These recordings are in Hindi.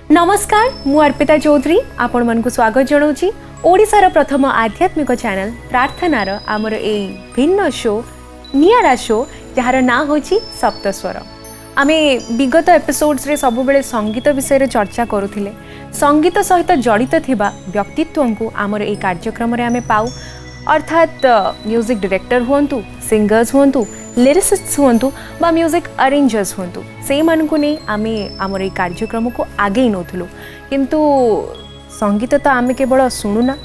नमस्कार मु अर्पिता चौधरी आपण मन को स्वागत जनाऊँगी ओडिशार प्रथम आध्यात्मिक चैनल प्रार्थनार आमर ए भिन्न शो नियारा शो जार ना होची सप्तस्वर। आमे विगत एपिसोड्स रे सब बेले संगीत विषय रे चर्चा करुथिले। संगीत सहित जड़ित थिबा व्यक्तित्व को आमर ए कार्यक्रम रे आमे पाऊ, अर्थात म्यूजिक डायरेक्टर हुंतु, सिंगर्स हुंतु, लिरिसिस्ट्स हुंतु बा म्यूजिक अरेंजर्स हुंतु, से मान को नहीं आमे आमर ए कार्यक्रम को आगे ही नौथुलु। किंतु संगीत तो आमे केवल शुणुना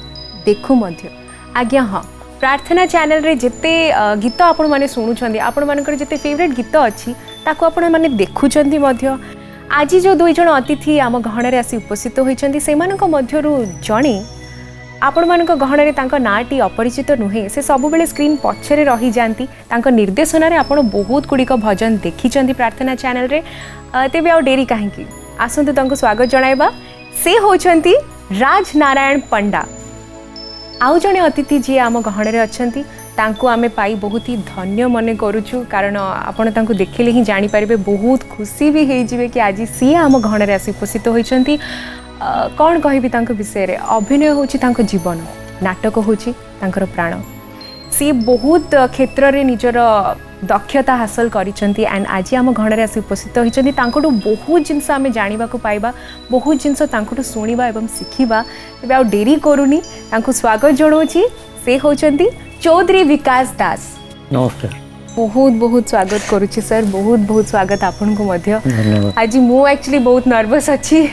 देखु मध्य। आज्ञा हाँ, प्रार्थना चैनल रे जिते गीत आपण माने शुणुछंदी, आपण मानकर जिते फेवरेट गीत अच्छी ताको आपण माने देखुछंदी मध्य। आज जो दुई जण अतिथि आम गहन आसी उपस्थित होइछंदी सेमानक मध्यरु जणे आपण मानक गहन रे तांका नाटी अपरिचित नुहे, से सब बेले स्क्रीन पछरे रही जानती। तांका निर्देशन रे आपण बहुत गुड़िक भजन देखिछंदी प्रार्थना चैनल रे। तेबे आ डेरी काहेकि आसंतु तांको स्वागत जणाइबा। से होछंती राज नारायण पंडा। आउ जने अतिथि जी आम गहन रे अछंती, तांको आमे पाई बहुत ही धन्य मने करूछु, कारण आपण तांको देखिले ही जानि पारिबे, बहुत खुशी भी हेइ जिवे कि आज सी आम गहन रे आसी उपस्थित होइछंती। कौन कहबी तांको विषय रे? अभिनय होछि तांको जीवन, नाटक होछि तांकर प्राण। सी बहुत क्षेत्र रे निजर दक्षता हासिल करिसंती एंड आज आम घण रे आसी उपस्थित होइसंती। तांकोटू बहुत जिनस आमे जानिबा को पाइबा, बहुत जिनस तांकोटू सुनिबा एवं सिखिबा। तेबे आ डेरी करूनी तांको स्वागत जणाउछि। से होचंती चौधरी विकास दास। नमस्कार। बहुत बहुत स्वागत करुछि सर, बहुत बहुत स्वागत आपन को मध्य। आज मु एक्चुअली बहुत नर्वस अच्छी,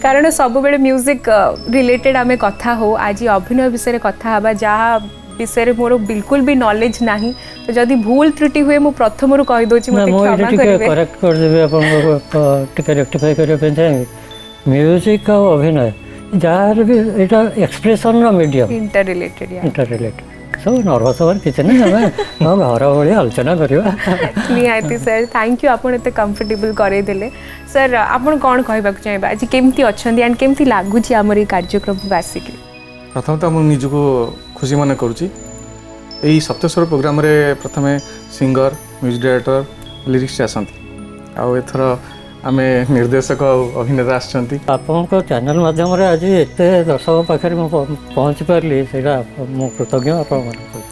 कारण सब बेले म्यूजिक रिलेटेड आमे कथा हो। आज अभिनय विषय कथा हबा, जहाँ विषय मोर बिल्कुल भी नॉलेज नहीं, तो जदि भूल त्रुटि हुए मु प्रथम रु कहि दोछि, मते क्षमा करिवे। करेक्ट कर देबे, आपन को टिके रेक्टिफाई करे पे चाहे म्यूजिक का अभिनय जार भी एटा एक्सप्रेशन रो मीडियम इंटर रिलेटेड सब नर्वस होर किछ नै, हमें हम घर भली आलोचना करबा निहाती। सर थैंक यू, आपन एते कंफर्टेबल करे देले। सर आपन कोन कहबा चाहेबा आज केमती अछंदी एंड केमती लागुची हमर ई कार्यक्रम वासिक? प्रथम तो मुझे निजको खुशी मन करुँची यही सप्तस्वर प्रोग्राम रे प्रथमे सिंगर, म्यूजिक डायरेक्टर, लिरिक्स आसती। आउ एथर आमे निर्देशक अभिनेता आसछंती। आपन को चैनल माध्यम रे आज एते दर्शक पाखरे पहुंच पारली, सेटा मो कृतज्ञ आपन मन।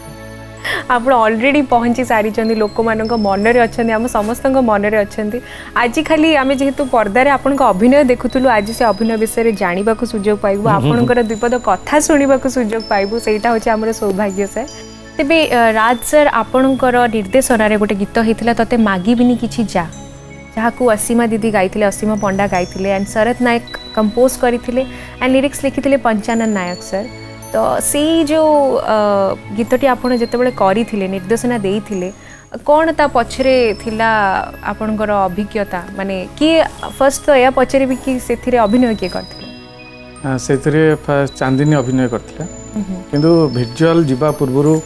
आप ऑलरेडी पहुंची सारी चंदी, लोक मान मन रे अछंदी, हम समस्त मन रे अछंदी। आज खाली आमे जेहेतु पर्दा रे आपन को अभिनय देखुतलु, आज से अभिनय विषय रे जानिबा को सुजोग पाइबु, आपनकर द्विपद कथा सुनिबा को सुजोग पाइबु, सेटा होछि हमर सौभाग्य सर। तेबे राज सर आपनकर निर्देशन रे गोटे गीत हेतिला तते मागिबिनी किछि जा, जहाकू असीमा दीदी गाइथिले, असीमा पंडा गाइथिले एंड शरद नायक कंपोज करिथिले एंड लिरिक्स लिखिथिले पंचानन नायक सर। तो से जो गीतटी आपन जेतेबेले करिथिले, निर्देशना देइथिले, कौन ता पछरे थिला आपनकर अभिज्ञता? माने कि फर्स्ट तो या पछरे भी कि सेथिरे अभिनय के करथिले? सेथिरे चांदिनी अभिनय करथिला, किंतु विजुअल जिबा पूर्वरु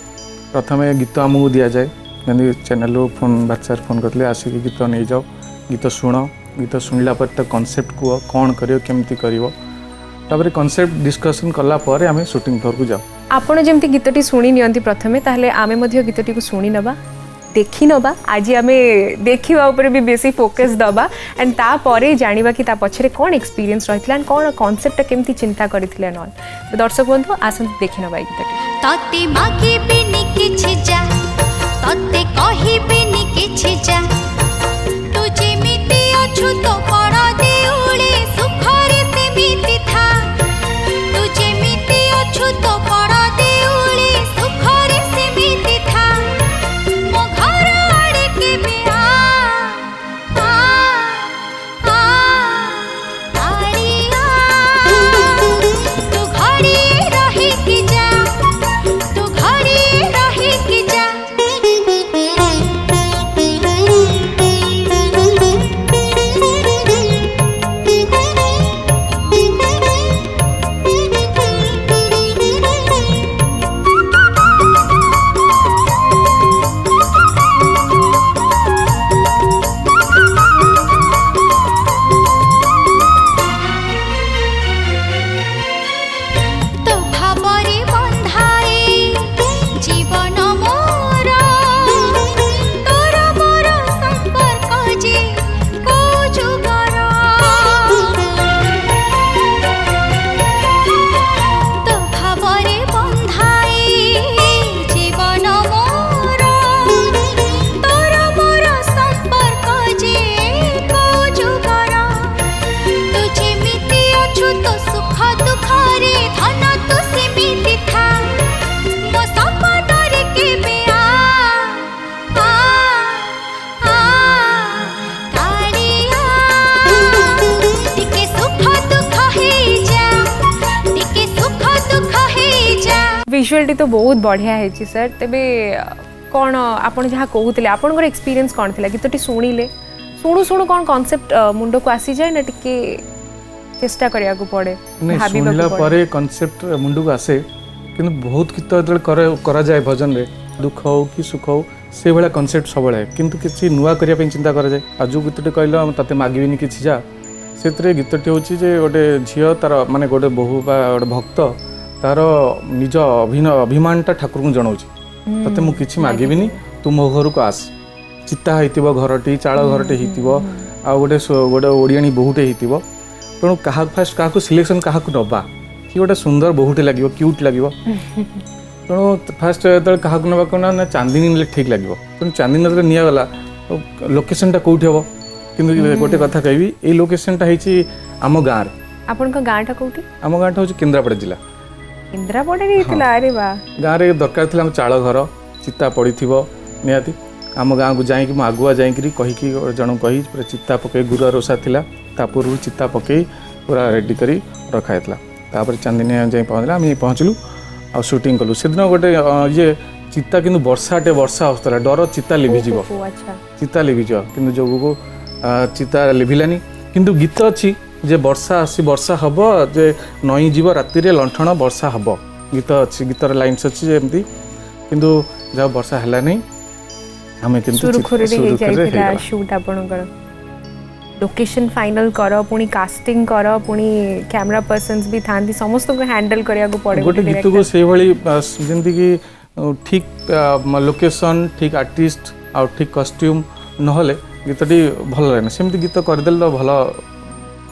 प्रथमे गीत हमहु दिया जाए। जंदी चैनल रो फोन बाचार फोन करथिले, आसी गीत नै जाओ, गीत सुनो, गीत सुनला पर त कांसेप्ट को कोन करियो, केमती करियो, तापर कांसेप्ट डिस्कशन कला पर आमे शूटिंग फ्लोर को जाओ। आपण जेमती गीतटी सुनी नियंती प्रथमे, ताहले आमे मध्य गीतटी को सुनी नबा, देखि नबा। आज आमे देखिबा ऊपर भी बेसी फोकस दबा एंड ता परे जानिबा कि ता पछरे कोन एक्सपीरियंस रहितला एंड कोन कांसेप्ट केमती चिंता करिथिले नॉन। तो दर्शक बंधु आसन देखि नबा गीतटी। तते मागे बिनी किछि जा, तते कहि बिनी किछि जा, तू जेमिति अछु तो पड़ देउले सुखरे सेमिति था, तू जेमिति अछु तो पड़ देउले सुखरे सेमिति था, मो घर आड़े के बिया आड़िया, तू घड़ी रही कि जा, तू घड़ी रही कि जा। विजुअलिटी तो बहुत बढ़िया है सर तेबे कौन आपन जहाँ कहते आपन एक्सपीरियंस कौन थी गीतटी शुणिले शुणु शुणु कौन कॉन्सेप्ट मुंड को आसी जाए ना टिके चेष्टा करिया को पड़े नहीं शुणिला परे कॉन्सेप्ट मुंड को आसे किंतु बहुत गीत जो करा जाए भजन रे दुख हो कि सुख हो से भाया कॉन्सेप्ट सब किंतु किसी नुआ करने चिंता करा जाए आज जो गीतटी कहल तते मागिबिनी किसी जा से गीतटी हूँ गोटे झील तार माने गोटे बहु गोटे भक्त तार निज अभिमानटा ठाकुर को जनाऊँ तते मु किछि मागिबिनी तू मो घर को आस चिता होइतिबो घरटी चाल घरटे होइतिबो आ गोटे गोटे ओडियाणी बहुटे होइतिबो तेणु क्या फास्ट क्या सिलेक्शन क्या नवा कि गोटे सुंदर बहुटे लगे क्यूट लगे तेणु फास्ट जो क्या नवा ना चांदिनी ठीक लगे तेणु चांदिनी जो निगला लोकेशनटा कौटी हम कि गोटे कथा कहि ये लोकेशनटा होती आम गाँव आपन का गाँटा कौटी आम गाँटा हूँ केन्द्रापड़ा जिला केन्द्रापड़ा अरे वाह गाँव में दरकार थी आम चाल घर चिता पड़ी निहाती आम गाँव को जाकि मुझे आगुआ जाकि कहीकि जन कही पूरा चिता पकई गुरुआ रोषा थिला ता पूर्व चिता पकई पूरा रेडी कर रखाई तापर चांदिनी जाए पहुँचला आम पहुँचलु आ शूटिंग कलु से दिन गोटे ये चिता किंतु वर्षा आसला डर चिता लिभिज चिता लिभिज कि जो को चिता लिभिलानी किंतु गीत अच्छी जे वर्षा आसी वर्षा हम जे नई जीव राति लंठन वर्षा हम गीत अच्छी गीतर लाइन्स अच्छी एमती किंतु जब वर्षा है नहीं आम शूट आपणकर लोकेशन फाइनल कर पुणी कास्टिंग कर पुणी कैमरा पर्सन्स भी था समस्त को हैंडल करिया को पड़े गोटे गीत को से भली जंती कि ठीक लोकेशन ठीक आर्टिस्ट आ ठीक कॉस्ट्यूम नहले गीतटी भल लगे सेमती गीत करदेल तो भल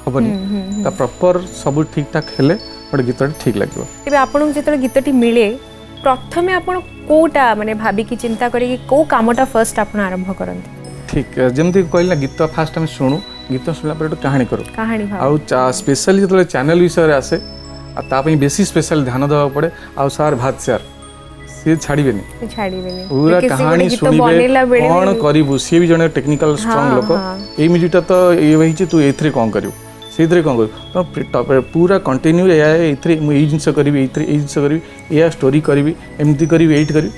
हेनी प्रॉपर सब ठीक ठाक हेले गोटे गीतटी ठीक लगे तेज आपन जो गीतटी मिले प्रथमे आपन कोटा माने भाभी की चिंता करी को कामटा फर्स्ट आपन आरंभ करंती ठीक जमती कहली ना गीत फास्ट आम शुणु गीत शुणला पर कहानी करूँ कहानी आ स्पेशली जो चैनल विषय आसे तापी बेसी स्पेशल ध्यान देवा पड़े आ सार भात सार सी छाड़बेनी पूरा कहानी शुणिबे कौन करू सी भी जड़े टेक्निकल स्ट्रॉन्ग लोक ये म्यूजिकटा तो ये तू ए कौन करू से कौन कर पूरा कंटिन्यू ये जिनस करी या स्टोरी करी एमती करी ये करी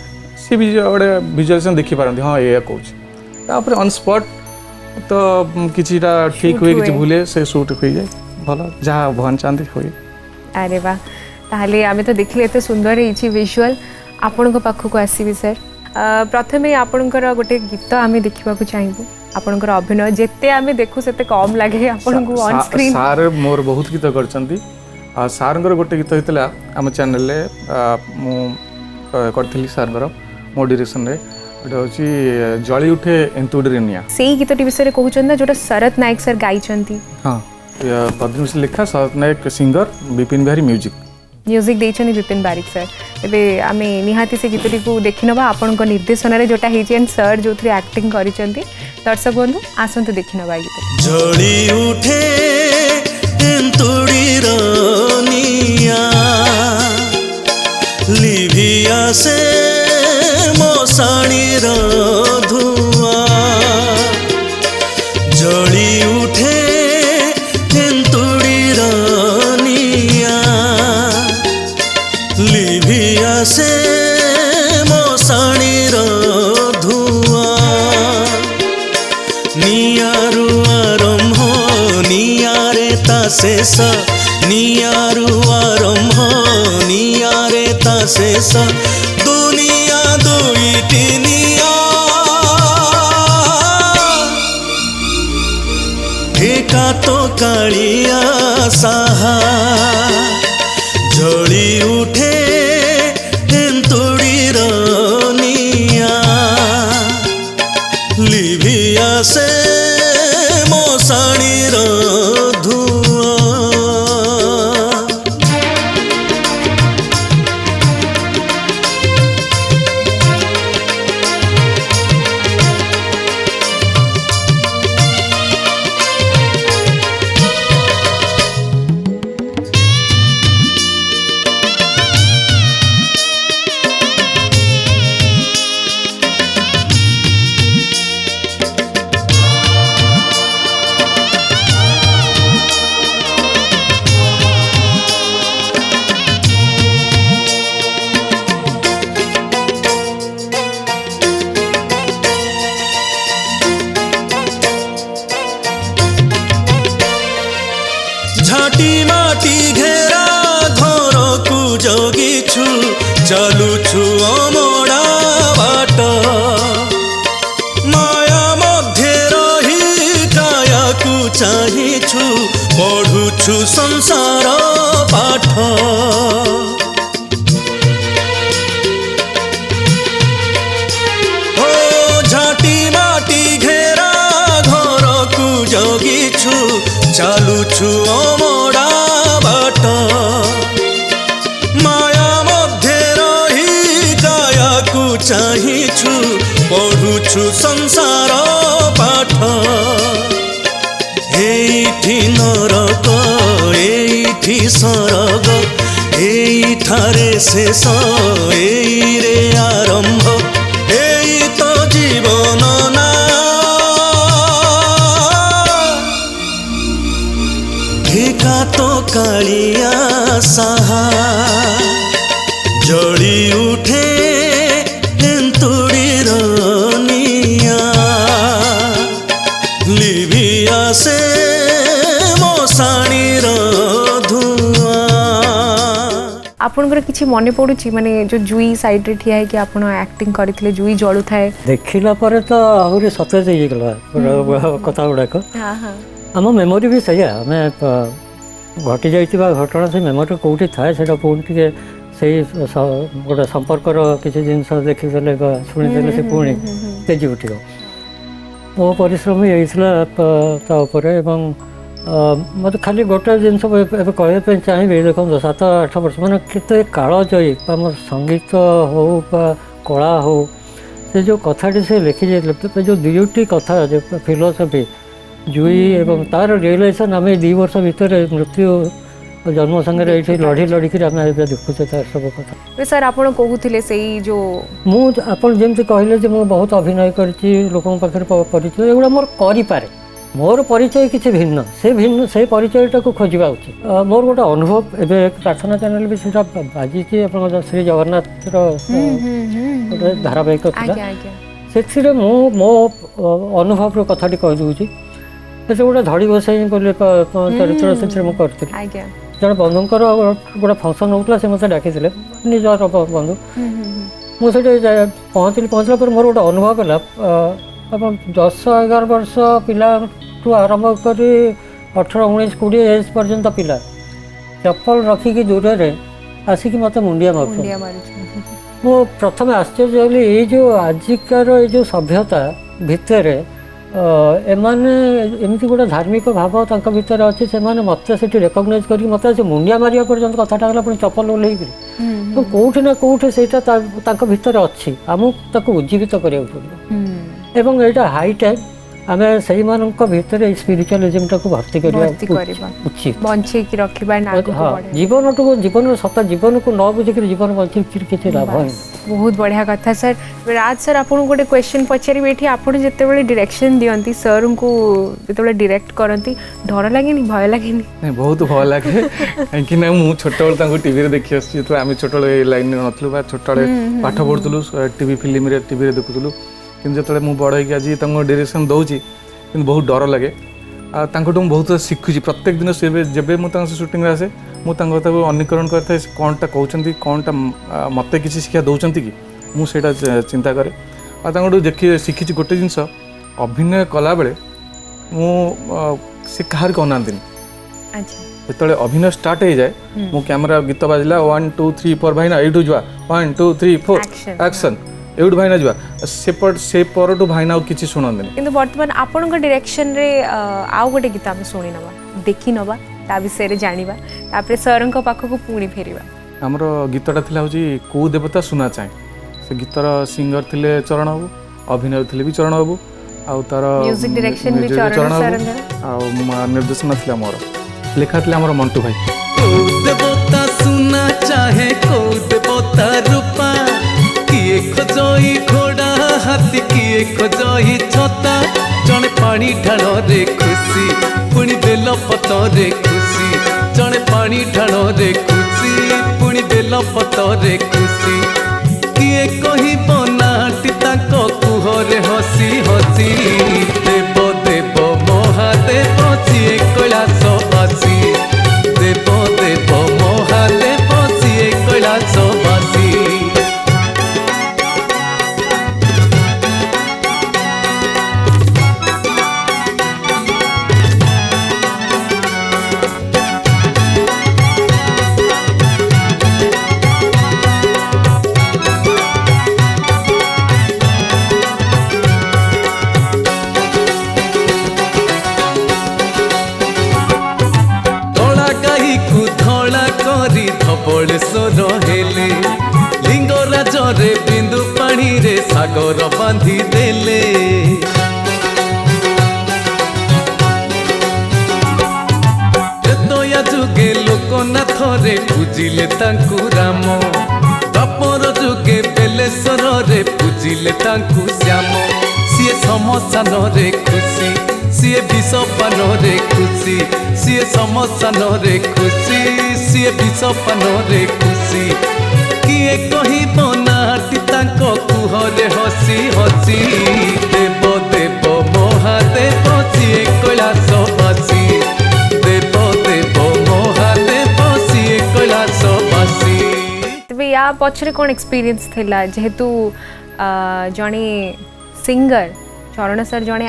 सी भी गोटे विजुअलाइजेशन देखिपारती हाँ या कहूँ ऑन स्पॉट तो किछिटा ठीक हुए कि भूले से शूट हो जाए भल जहाँ भगवान चाहते हुए अरे वाह ताहले आमे तो देखले एते सुंदर है विजुअल आपण को पाखु को आसीबी सर प्रथमे आपणकर गोटे गीत आमे देखिबा को चाहबो आपणकर अभिनय जेते आमे देखु सेते कम लागे आपण को ऑन स्क्रीन सार मोर बहुत गीत करचंती आ सारंगर गोटे गीत हितला हम चैनल रे मु करथिली सारंगर मो डायरेक्शन रे हूँ जली उठे एंतुडे निया से गीतटी विषय कहउछन जोटा शरत नायक सर गाइछंती हाँ पद्मश्री लिखा शरत नायक सिंगर विपिन बिहारी म्यूजिक देइछनी विपिन बारिक सर एबे आमे निहाती से गीतटी को देखिनबा आपन को निर्देशन रे जोटा हेछि एंड सर जो थ्री एक्टिंग करिसंती दर्शक बंधु आसंतु देखिनबा गीत जली उठे एंतुडी रनिया लिभिया से मशाणी धुआ जली उठे एंतुडी रनिया लिभिया से मशाणी धुआ नियारु आरंभ नियारे ता शेष नियारु आरंभ नियारे ता शेष दुनिया दुईटी निया एका तो कालिया साहा जली उठे एंतुडी रनिया लिभिया से मशाणी धुआ ମାଟି ଘେରା ଘରକୁ ଜଗିଛୁ ଚାଲୁଛୁ ଅମଡ଼ା ବାଟ ମାୟା ମଧ୍ୟରେ ରହି କାୟାକୁ ଚାହିଁଛୁ ପଢୁଛୁ ସଂସାର ପାଠ ଓ ଝାଟି ମାଟି ଘେରା ଘରକୁ ଜଗିଛୁ ଚାଲୁଛୁ ଅମଡ଼ା ବାଟ ମାୟା ମଧ୍ୟରେ ରହି କାୟାକୁ ଚାହିଁଛୁ ପଢୁଛୁ ସଂସାର ପାଠ ଏଇଠି ନରକ ଏଇଠି ସରଗ ଏଇଠାରେ ଶେଷ ଏଇରେ ଆରମ୍ଭ ଏଇ ତ ଜୀବନ ନା ଏକା ତ କାଳିଆ ସାହା ଜଳି ଉଠେ ଏନ୍ତୁଡ଼ିର ନିଆଁ ଲିଭି ଆସେ ମଶାଣିର ଧୂଆଁ ଆପଣଙ୍କର କିଛି ମନେ ପଡୁଛି ମାନେ ଯୋଉ ଜୁଇ ସାଇଡରେ ଠିଆ ହେଇକି ଆପଣ ଆକ୍ଟିଂ କରିଥିଲେ ଜୁଇ ଜଳୁଥାଏ ଦେଖିଲା ପରେ ତ ଆହୁରି ସତେଜ ହେଇଗଲା କଥା ଗୁଡ଼ାକ ହଁ ହଁ ଆମ ମେମୋରି ବି ସେଇଆ ଆମେ ଘଟି ଯାଇଥିବା ଘଟଣା ସେ ମେମୋରି କେଉଁଠି ଥାଏ ସେଇଟା ପୁଣି ଟିକେ ସେଇ ଗୋଟେ ସମ୍ପର୍କର କିଛି ଜିନିଷ ଦେଖିଦେଲେ ବା ଶୁଣିଦେଲେ ସେ ପୁଣି ତେଜି ଉଠିବ ମୋ ପରିଶ୍ରମ ହେଇଥିଲା ତା ଉପରେ ଏବଂ ମୋତେ ଖାଲି ଗୋଟେ ଜିନିଷ ଏବେ କହିବା ପାଇଁ ଚାହିଁବି ଦେଖନ୍ତୁ 7-8 ବର୍ଷ ମାନେ କେତେ କାଳଜୟୀ ଆମ ସଙ୍ଗୀତ ହଉ ବା କଳା ହଉ ସେ ଯେଉଁ କଥାଟି ସେ ଲେଖି ଯାଇଥିଲେ ଯେଉଁ ଦୁଇଟି କଥା ଫିଲୋସଫି ଜୁଇ ଏବଂ ତାର ରିଏଲାଇଜେସନ୍ ଆମେ 2 ବର୍ଷ ଭିତରେ ମୃତ୍ୟୁ ଜନ୍ମ ସାଙ୍ଗରେ ଏଇଠି ଲଢ଼ି ଲଢ଼ିକିରି ଆମେ ଏବେ ଦେଖୁଛେ ତାର ସବୁ କଥା ସାର୍ ଆପଣ କହୁଥିଲେ ସେଇ ଯେଉଁ ମୁଁ ଆପଣ ଯେମିତି କହିଲେ ଯେ ମୁଁ ବହୁତ ଅଭିନୟ କରିଛି ଲୋକଙ୍କ ପାଖରେ ପରିଚୟ ଏଗୁଡ଼ା ମୋର କରିପାରେ ମୋର ପରିଚୟ କିଛି ଭିନ୍ନ ସେ ପରିଚୟଟାକୁ ଖୋଜିବା ଉଚିତ ମୋର ଗୋଟେ ଅନୁଭବ ଏବେ ପ୍ରାର୍ଥନା ଚ୍ୟାନେଲ ବି ସେଇଟା ବାଜିଛି ଆପଣଙ୍କ ଶ୍ରୀ ଜଗନ୍ନାଥର ଗୋଟେ ଧାରାବାହିକ ଥିଲା ସେଥିରେ ମୁଁ ମୋ ଅନୁଭବର କଥାଟି କହିଦେଉଛି ସେ ଗୋଟେ ଧଡ଼ି ବସାଇ ବୋଲି ଚରିତ୍ର ସେଥିରେ ମୁଁ କରିଥିଲି ଜଣେ ବନ୍ଧୁଙ୍କର ଗୋଟେ ଫଙ୍କସନ୍ ହେଉଥିଲା ସେ ମୋତେ ଡାକିଥିଲେ ନିଜର ବନ୍ଧୁ ମୁଁ ସେଠି ପହଞ୍ଚିଲା ପରେ ମୋର ଗୋଟେ ଅନୁଭବ ହେଲା ଏବଂ 10-11 ବର୍ଷ ପିଲାଠୁ ଆରମ୍ଭ କରି 18-19-20 ଏଜ୍ ପର୍ଯ୍ୟନ୍ତ ପିଲା ଚପଲ ରଖିକି ଦୂରରେ ଆସିକି ମୋତେ ମୁଣ୍ଡିଆ ମାରୁଛନ୍ତି ମୁଁ ପ୍ରଥମେ ଆଶ୍ଚର୍ଯ୍ୟ ହେଲି ଏଇ ଯେଉଁ ଆଜିକାର ଏଇ ଯେଉଁ ସଭ୍ୟତା ଭିତରେ ଏମାନେ ଏମିତି ଗୋଟେ ଧାର୍ମିକ ଭାବ ତାଙ୍କ ଭିତରେ ଅଛି ସେମାନେ ମୋତେ ସେଠି ରେକଗ୍ନାଇଜ୍ କରିକି ମୋତେ ସେ ମୁଣ୍ଡିଆ ମାରିବା ପର୍ଯ୍ୟନ୍ତ କଥାଟା ହେଲା ପୁଣି ଚପଲ ଓହ୍ଲେଇକିରି ତ କେଉଁଠି ନା କେଉଁଠି ସେଇଟା ତାଙ୍କ ଭିତରେ ଅଛି ଆମକୁ ତାକୁ ଉଜ୍ଜୀବିତ କରିବାକୁ ପଡ଼ିବ ଏବଂ ଏଇଟା ହାଇ ଟାଇମ୍ ଆମେ ସେଇମାନଙ୍କ ଭିତରେ ଏଇ ସ୍ପିରିଚୁଆଲିଜିମଟାକୁ ଭର୍ତ୍ତି କରିବା ଉଚିତ ବଞ୍ଚେଇକି ରଖିବା ହଁ ଜୀବନର ସତ ଜୀବନକୁ ନ ବୁଝିକିରି ଜୀବନ ବଞ୍ଚେଇକିରି କିଛି ଲାଭ ହିଁ ବହୁତ ବଢ଼ିଆ କଥା ସାର୍ ରାଜ ସାର୍ ଆପଣଙ୍କୁ ଗୋଟେ କ୍ୱେଶ୍ଚନ୍ ପଚାରିବି ଏଠି ଆପଣ ଯେତେବେଳେ ଡିରେକ୍ସନ୍ ଦିଅନ୍ତି ସାର୍ଙ୍କୁ ଯେତେବେଳେ ଡିରେକ୍ଟ କରନ୍ତି ଡର ଲାଗେନି ଭୟ ଲାଗେନି ନାଇଁ ବହୁତ ଭୟ ଲାଗେ କାହିଁକିନା ମୁଁ ଛୋଟବେଳେ ତାଙ୍କୁ ଟିଭିରେ ଦେଖି ଆସିଛି ଯେତେବେଳେ ଆମେ ଛୋଟବେଳେ ଏ ଲାଇନ୍ରେ ନଥିଲୁ ବା ଛୋଟବେଳେ ପାଠ ପଢ଼ୁଥିଲୁ ଟିଭି ଫିଲ୍ମରେ ଟିଭିରେ ଦେଖୁଥିଲୁ କିନ୍ତୁ ଯେତେବେଳେ ମୁଁ ବଡ଼ ହେଇକି ଆଜି ତାଙ୍କୁ ଡିରେକ୍ସନ୍ ଦେଉଛି କିନ୍ତୁ ବହୁତ ଡର ଲାଗେ ଆଉ ତାଙ୍କଠୁ ମୁଁ ବହୁତ ଶିଖୁଛି ପ୍ରତ୍ୟେକ ଦିନ ଯେବେ ମୁଁ ତାଙ୍କ ସୁଟିଂରେ ଆସେ ମୁଁ ତାଙ୍କ କଥାକୁ ଅନୁକରଣ କରିଥାଏ କ'ଣଟା କହୁଛନ୍ତି କ'ଣଟା ମୋତେ କିଛି ଶିକ୍ଷା ଦେଉଛନ୍ତି କି ମୁଁ ସେଇଟା ଚିନ୍ତା କରେ ଆଉ ତାଙ୍କଠୁ ଶିଖିଛି ଗୋଟେ ଜିନିଷ ଅଭିନୟ କଲାବେଳେ ମୁଁ ସେ କାହାରିକୁ ଅନାନ୍ତିନି ଯେତେବେଳେ ଅଭିନୟ ଷ୍ଟାର୍ଟ ହେଇଯାଏ ମୁଁ କ୍ୟାମେରା ଗୀତ ବାଜିଲା 1 2 3 4 ଭାଇନା ଏଇଠୁ ଯିବା 1 2 3 4 ଆକ୍ସନ୍ ଏଇଠୁ ଭାଇନା ଯିବା ସେ ପରଠୁ ଭାଇନା ଆଉ କିଛି ଶୁଣନ୍ତିନି କିନ୍ତୁ ବର୍ତ୍ତମାନ ଆପଣଙ୍କ ଡିରେକ୍ସନରେ ଆଉ ଗୋଟେ ଗୀତ ଆମେ ଶୁଣି ନେବା ଦେଖି ନେବା ତା ବିଷୟରେ ଜାଣିବା ତାପରେ ସାର୍ଙ୍କ ପାଖକୁ ପୁଣି ଫେରିବା ଆମର ଗୀତଟା ଥିଲା ହେଉଛି କୋଉ ଦେବତା ସୁନା ଚାହେଁ ସେ ଗୀତର ସିଙ୍ଗର ଥିଲେ ଚରଣ ବାବୁ ଅଭିନୟ ଥିଲେ ବି ଚରଣ ବାବୁ ଆଉ ତାର ମ୍ୟୁଜିକ୍ ଡିରେକ୍ସନ୍ ବି ଚରଣ ସାର୍ଙ୍କ ଆଉ ନିର୍ଦ୍ଦେଶନା ଥିଲା ମୋର ଲେଖା ଥିଲା ଆମର ମଣ୍ଟୁ ଭାଇ କୋଉ ଦେବତା ସୁନା ଚାହେଁ କୋଉ ଦେବତା ରୂପା किए खोजई घोड़ा हाथी किए खोजई छता जड़े पानी ढाल रे खुशी पुणी बेल पतरे खुशी जड़े पानी ढाल रे खुशी पुणी बेल पतरे खुशी किए कहिब नाटी ताको कुहरे हसी हसी देव देव महादेव सीए कैलासवासी देव धवलेश्वर हेले लिंगराजरे बिंदु पानी रे सागर बांधी देले त्रेतया जुगे लोकनाथ रे पूजिले तांकु राम द्वापर जुगे बेलेश्वर रे पूजिले तांकु श्याम सीए समसान रे खुशी सीए विषपान रे खुशी सीए समसान रे खुशी सीए विषपान रे खुशी किए कहिब नाटी तांको कुहरे हसी हसी देव देव महादेव सीए कैलासवासी देव देव महादेव सीए कैलासवासी। तेबे या पछरे कोन एक्सपीरियंस थिला जेहेतु जणे सिंगर चरण सर जणे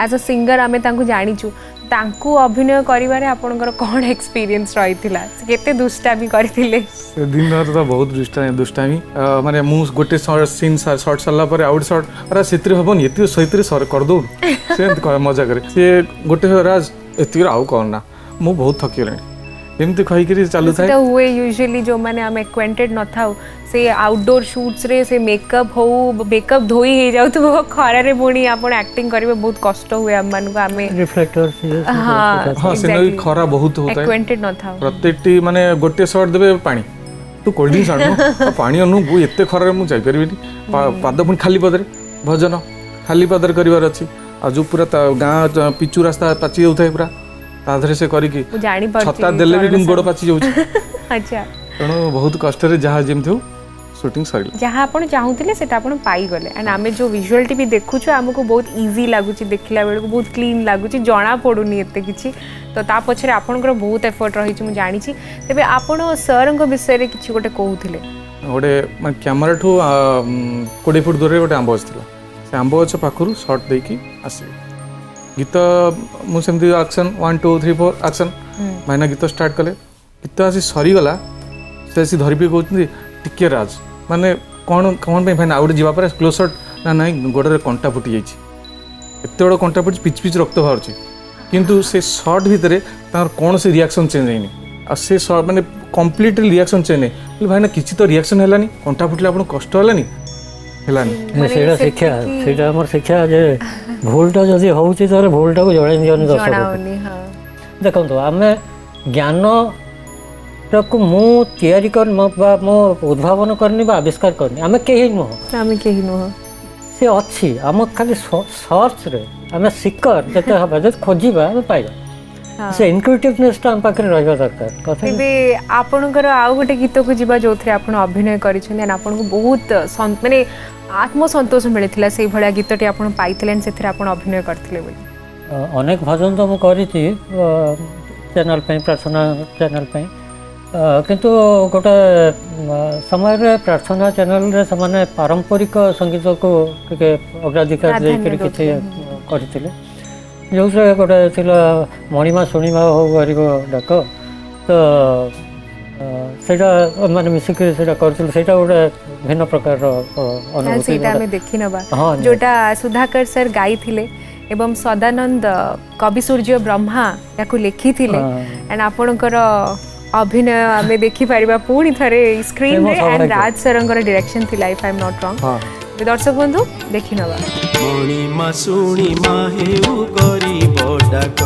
एज अ सिंगर आमे तांको जानिचु तांको अभिनय करिवारे आपनकर कोन एक्सपीरियंस रहिथिला केते दुष्टामी करथिले से दिन तो बहुत दुष्टामी माने मु गोटे सीन शॉट सरला पर आउट शॉट अरे सेतिर हबन एति सहितरे सर कर दो से मजा करे से गोटे राज एति आउ करना मु बहुत थकी लेनी एमती कहि करी चालू थाए हुए यूजुअली जो माने हम एक्वेंटेड न थाउ से आउटडोर शूट्स रे से मेकअप धोई हे जाउ तो खरा रे पुणी आपण एक्टिंग करबे बहुत कष्ट हुए हम मान को हमें रिफ्लेक्टर हां हां से नई खरा बहुत होता है एक्वेंटेड न थाउ प्रत्येकटी माने गोटे शॉट देबे पानी तू कोल्ड ड्रिंक्स आनो पानी अनु गु एते खरा रे मु जाई परबिनी पाद पुणी खाली पदरे भजन खाली पदर करिवार अछि आ जो पूरा गां पिचू रास्ता पाची जाउ थाए पूरा ताधरे से करी की छत्ता देले भी गोड़ पाची जाउछ अच्छा तेणु बहुत कष्ट रे जहाँ जेम थो शूटिंग सरिला जहाँ आपण चाहूतिले सेटा आपण पाई गले एंड आमे जो विजुअलिटी भी देखुछु हमको बहुत इजी लागुची देखिला बेले को बहुत क्लीन लागुची जणा पडुनी एते किछि तो ता पछरे आपनकर बहुत एफर्ट रही छि मु जानि छि तबे आपण सरंग विषय रे किछि गोटे कहउथिले गोटे माने कैमरा ठू 20 फुट दूर रे गोटे आंबो आछिला से आंबो गछ पाखरु शॉट देकी आसी गीत मु सेमती एक्शन 1 2 3 4 एक्शन माइना गीत स्टार्ट कले गीत आसी सरी गला से आसी धरि पे कहउथि टिके राज माने कोन कोन पे फाइन आउट जीवा पर क्लोज शॉट ना नहीं गोडरे कंटा फुटी जाइछि एते बड़ कंटा फुटी पिच पिच रक्त बाहर छि किंतु से शॉट भितरे तार कोन से रिएक्शन चेंज हैनी आ से शॉट माने कंप्लीटली रिएक्शन चेंज नै भाई ना किछि तो रिएक्शन हैलानी कंटा फुटले आपन कष्ट हैलानी हैलानी सेटा शिक्षा सेटा हमर शिक्षा जे भूलटा जदि होउछि तारे भूलटा को जणाई दियनि दर्शक देखो तो आमे ज्ञान को मु तैयारी कर मो उद्भावन करनी बा आविष्कार करनी आमे केही नुह से अच्छी आम खाली सर्च रे आमे सिकर जते हबा जत खोजिबा आमे पाइबा से इनक्यूटिवनेस ता हम पाखरे रहबा दरकार कथा एबे आपनकर आउ गोटे गीत को जिबा जोथरे आपण अभिनय करिछन एन आपण को बहुत माने आत्मसंतोष मिलिथिला से भळा गीतटी आपण पाइथिलेन सेथरे आपण अभिनय करथिले बोली अनेक भजन तो मु करिछि चैनल पे प्रार्थना चैनल पे किंतु गोटे समय रे प्रार्थना चैनल रे समाने पारंपरिक संगीत को टिके अग्राधिकार दे करी किछि करथिले जो से गोटे थिला मणिमा सुनिमा हो गरिबो डाक तो सेटा माने मिसिक सेटा करथिले सेटा गोटे भिन्न प्रकार रो अनुभूति सेटा में देखि नबा जोटा सुधाकर सर गाई थिले एवं सदानंद कवि सूर्य ब्रह्मा याकु लेखि थिले एंड आपनकर अभिनय आमे देखि परिबा पूरी थरे स्क्रीन रे एंड राज सरंगर डायरेक्शन थिला if I am not wrong दर्शक बंधु देखि नबा मणिमा सुनिमा हेउ गरीब डाक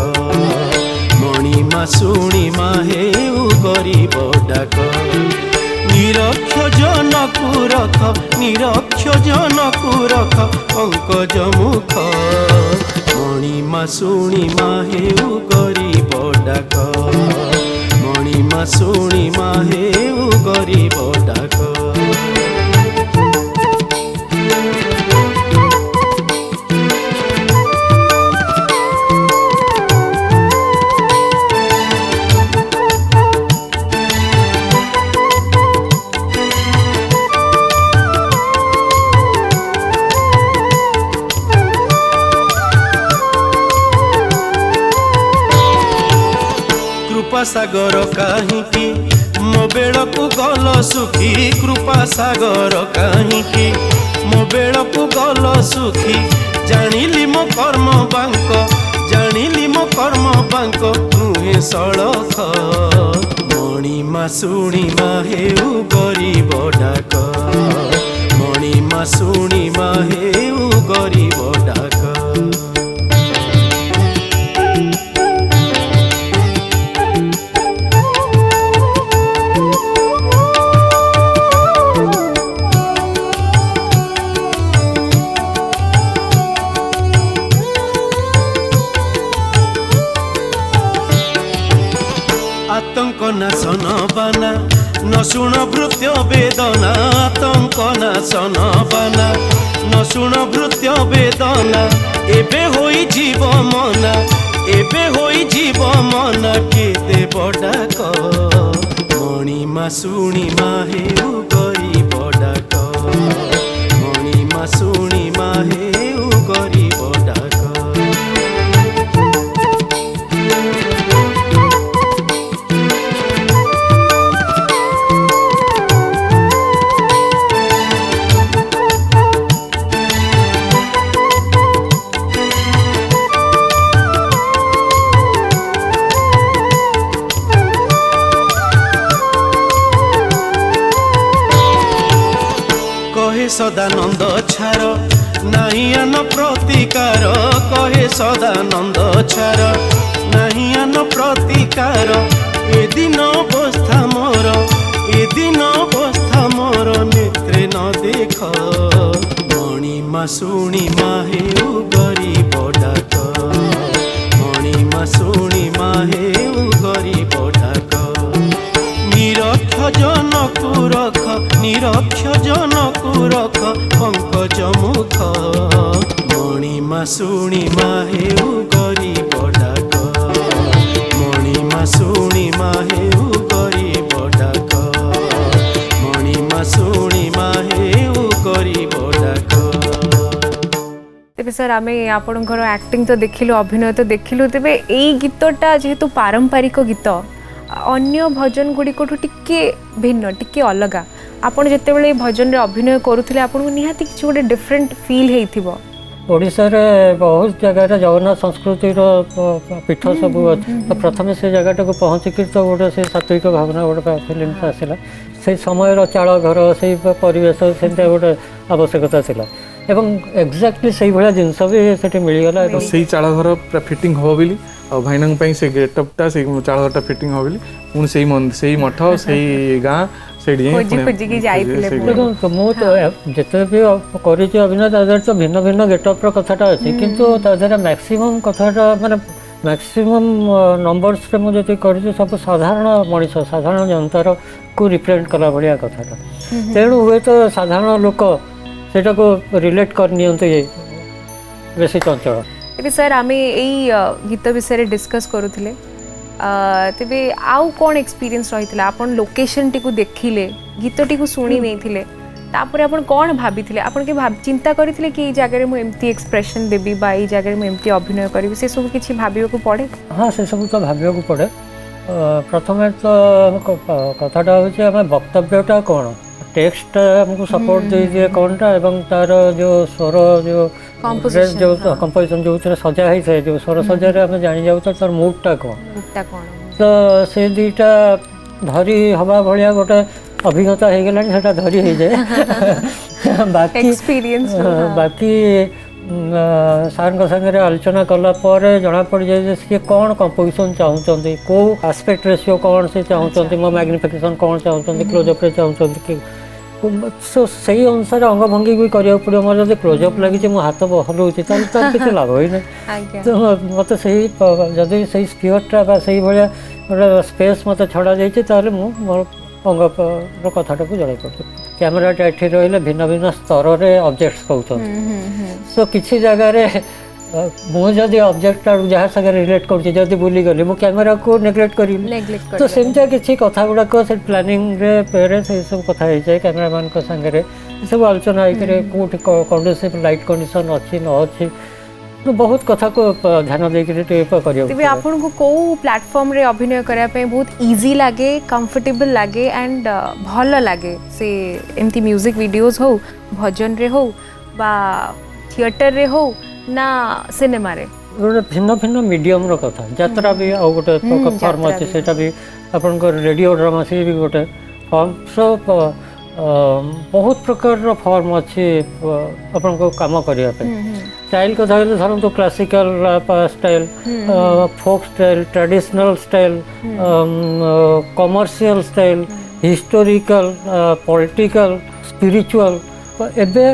मणिमा सुनिमा हेउ गरीब डाक निरक्ष जनकु रख पंकज मुख मणिमा सुनिमा हेउ गरीब डाक मणिमा सुनिमा हेउ गरीब डाक सागर काहींकी मो बेलकु गल सुखी कृपा सागर काहींकी मो बेलकु गल सुखी जानिली मो कर्म बांक नुहे सड़ख मणिमा मणिमा शुणिमा हेउ गरीब डाक मणिमा शुणिमा हेउ गरीब डाक आतंक नाशन बाना न शुण भृत्य वेदना आतंक नाशन बाना न शुण भृत्य वेदना एबे होई जीव मना एबे होई जीव मना के देव डाक मणिमा शुणिमा हेउ गरीब डाक मणिमा शुणिमा हेउ गरीब डाक कहे सदानंद छार नाही आन प्रतिकार कहे सदानंद छार नाही आन प्रतिकार ए दिन अवस्था मोर ए दिन अवस्था मोर नेत्रे न देख मणिमा शुणिमा हेउ गरीब डाक मणिमा शुणिमा हेउ गरीब डाक निरक्ष जनकु रख निरक्ष जनकु रख पंकज मुख मणिमा शुणिमा हेउ गरीब डाक मणिमा शुणिमा हेउ गरीब डाक मणिमा शुणिमा हेउ गरीब डाक तेबे सर आम आपणकर एक्टिंग तो देखिलु अभिनय तो देखिलु तेबे एई गीतटा जेहेतु पारंपरिक गीत अन्य भजन गुड़िकठू टिके भिन्न टिके अलग आपन जेतेबेले भजन रे अभिनय करूथिले आपन निहाती किछ गोटे डिफरेंट फील हेइथिबो ओडिशा रे बहुत जगह जगन्नाथ संस्कृति पीठ सब तो प्रथम से जगह को पहुँचिक तो गोटे से सात्विक भावना गोटे फिल्म आसला से समय चाल घर से परिवेश से गोटे आवश्यकता थिला एवं एक्जाक्टली से भाया जिनस भी मिलगला से चाल घर पूरा फिटिंग हम बोली आ भाईना से गेटअपटा से चाल घरटा फिटिंग हम बोली पुणी से मठ से गाँ से जिते भी कर अभिनय तो भिन्न भिन्न गेटअप्र कथाटा अच्छी किंतु मैक्सिमम कथाटा माने मैक्सिमम नंबर्स रे मुझे कर सब साधारण मनीष साधारण जनतार को रिप्रेजेंट कला भाया कथाटा तेणु हुए तो साधारण लोक सेटा को रिलेट करनी बेसी चंचल तेबे सर आमे एई गीत विषय रे डिस्कस करूथिले तेबे आउ कोन एक्सपीरियंस रहितला आपण लोकेशन टी को देखिले गीत टी को सुनी नै थिले तापर आपण कोन भाबिथिले आपण के चिंता करिथिले कि जगह रे मु एम्ति एक्सप्रेशन देबी बा एई जगह रे मु एम्ति अभिनय करबी से सब किछि भाबियो को पड़े हाँ से सब तो भाबियो को पड़े प्रथम तो कथाटा होचे हम वक्तव्यटा कोन टेक्स्ट हमको सपोर्ट दे दिए कौनटा एवं तार जो स्वर जो कंपोजिशन जो सजा है जो स्वर सजा आम जानी जाऊ तो तार मूडटा कौन तो से दुईटा धरी हवा भाया गोटे अभिज्ञता हो गला धरी हो जाए बाकी सार सागर आलोचना कलापर जना पड़ जाए सी कौन कंपोजिशन चाहते कौ आस्पेक्ट रेशियो कौन से चाहते मो मैग्निफिकेशन कौन चाहते क्लोजअप चाहते कि सो से अनुसार अंग भंगी भी करा पड़ो मोर जब क्लोजअप लगी मो हाथ हलाऊँगी किसी लाभ ही ना तो मत जदि से स्पीयरटा से भाया गोटे स्पेस मत छड़ा जाइए मोर अंग कथाटा को जड़ाई पड़े कैमेराटा ये रही भिन्न भिन्न स्तर में ऑब्जेक्ट्स पाँच सो किसी जगह मुझे ऑब्जेक्ट जहाँ सागर रिलेट कर बुली गली मु कैमेरा को नेग्लेक्ट करी तो सेमती किसी कथा गुड़ाक से प्लानिंग से सब कथा हो जाए कैमेरा मान सागर सब आलोचना होकर कौटी कंडीसिव लाइट कंडीशन अच्छी न अच्छी तो बहुत कथा को ध्यान देकर आपन को को प्लेटफॉर्म रे अभिनय करा पे बहुत इजी लागे कंफर्टेबल लागे एंड भल लागे से एमती म्यूजिक वीडियोस हो भजन रे हो बा थिएटर रे हो ना सिनेमा रे गोटे भिन्न भिन्न मीडियम कथा यात्रा भी आ गोटे फॉर्म अच्छे से भी आपणकर रेडियो ड्रामा सी भी गोटे फॉर्म सब बहुत प्रकार फॉर्म अच्छी आपण को काम करने स्टाइल कथा धरत तो classical style folk style traditional style commercial style historical political spiritual एबे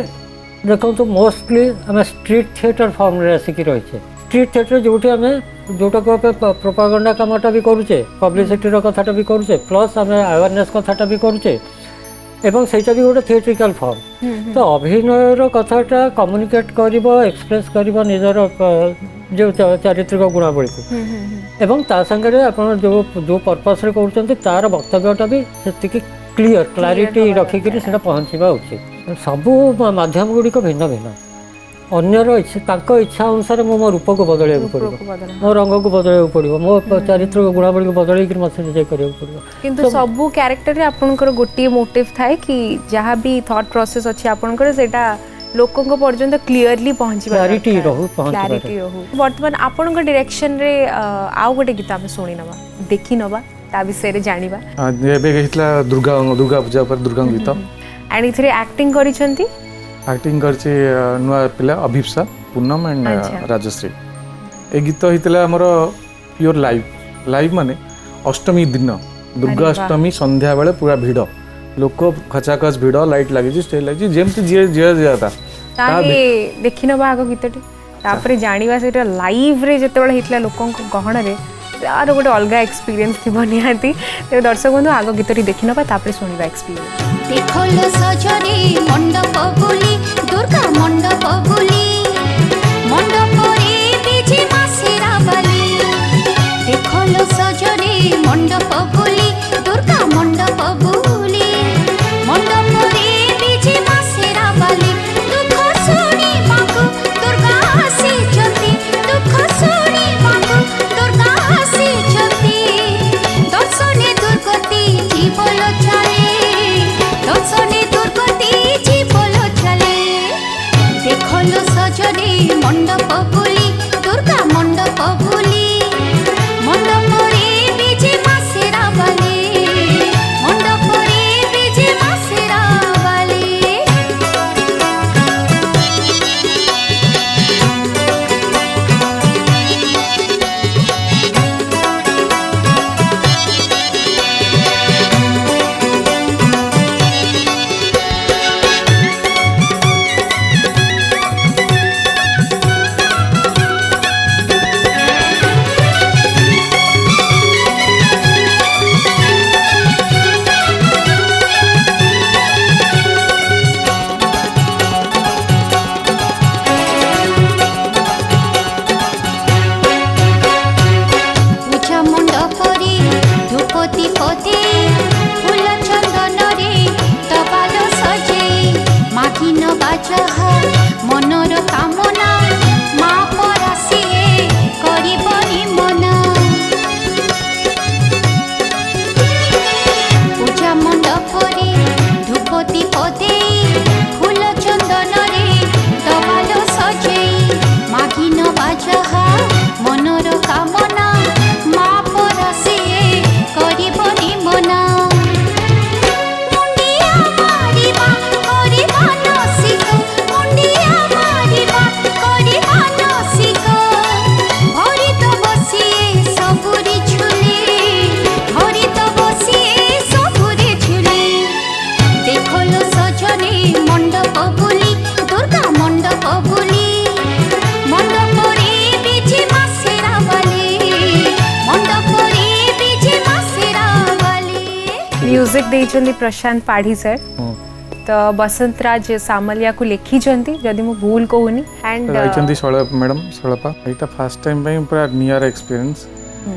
देखो तो मोस्टली आम स्ट्रीट थिएटर फॉर्म रे आसिकी रही स्ट्रीट थिएटर जोटी आम जोटा को प्रोपागंडा कामटा भी करुचे पब्लिसिटी कथाटा भी करुचे प्लस आम अवेयरनेस कथाटा भी करुचे एवं सेटा भी गोटे थिएट्रिकल फॉर्म तो अभिनयर कथाटा कम्युनिकेट करिब एक्सप्रेस करिब निजर जो चारित्रिक गुणावली को एवं ता संगे आपण जो जो पर्पस रे करूछन्ते तार वक्तव्यटा भी सेतिकी क्लियर क्लारिटी रखिक पहुँचवा उचित सबू माध्यम गुड़िक भिन्न भिन्न अन्यर इच्छा इच्छा अनुसार मो रूप को बदल पड़ो मो रंग को बदल पड़ो मो चारित्र गुणावली को बदल मत निजे करा पड़ो किंतु सबू कैरेक्टर रे आपनकर गोटे मोटिव थाए कि जहाँ भी थॉट प्रोसेस अच्छी आपनकर सेटा लोकों पर्यंत क्लीयरली पहुँचवा क्लारिटी रहू बर्तमान आपनकर डायरेक्शन रे आउ गोटे गीत आम शुणी नवा देखी नवा ता विषय रे जानिबा दुर्गा दुर्गा पूजा पर दुर्गा गीत एंड इथरे एक्टिंग करिसंती एक्टिंग करछि नुआ पिला अभिप्सा पूनम एंड राजश्री ए गीत हितला हमर प्योर लाइव माने अष्टमी दिन दुर्गा अष्टमी संध्या बेले पूरा भिड़ लोक खचाखच भिड़ लाइट लगी स्टेज लगी जेमती जे जे जाता ताले देखिनो बा आगो गीतटी तापरे जानिबा सेटा लाइव रे जतबेले हितला लोकन को गहन रे यार गोटे अलग एक्सपीरियंस थी निहाती तेरे दर्शक बंधु आग गीतटी देखि नबा तापरे सुनिबा एक्सपीरियंस देखलो सजरे मंडप बुली दुर्गा मंडप बुली मंडप रे बिजे मासेरा बाली देखलो सजरे मंडप बुली दुर्गा मंडप बुली मंडप रे बिजे मासेरा बाली दुख सुनी माको दुर्गा आसी जति दुख सुनी माको दुर्गा आसी जति दर्शने दुर्गति जीवन चले दर्शने दुर्गति जीवन चले देखलो सजरे मंडप बुली दुर्गा मंडप बुली मंडप रे बिजे मासेरा बाली मंडप रे बिजे मासेरा बाली पूजा मंडपरे धूपती पते फूल चंदन रे तबाल सजे मागिन बाजह मनर कामना मा परासिए करिबनी मना पूजा मंडपरे धूपती पते फूल चंदन रे तबाल सजे मागिन बाजह मनर कामना मा परासिए करिबनी मना मुंडिया मारिबा करिबा नसिक मुंडिया मारिबा करिबा नसिक भरित बसिए सबुरी झुले भरित बसिए सबुरी झुले देखलो सजने मंडप बुली दुर्गा मंडप बुली मंडप रे बिजे मासेरा बाली मंडप रे बिजे मासेरा बाली म्यूजिक देइचंदी प्रशांत पाढ़ी सर तो बसंत राज सामलिया को लिखी जंती जदि मु भूल कहूनी and राइचंदी सळप madam सळपा Etah first time पई पूरा नियर एक्सपीरियंस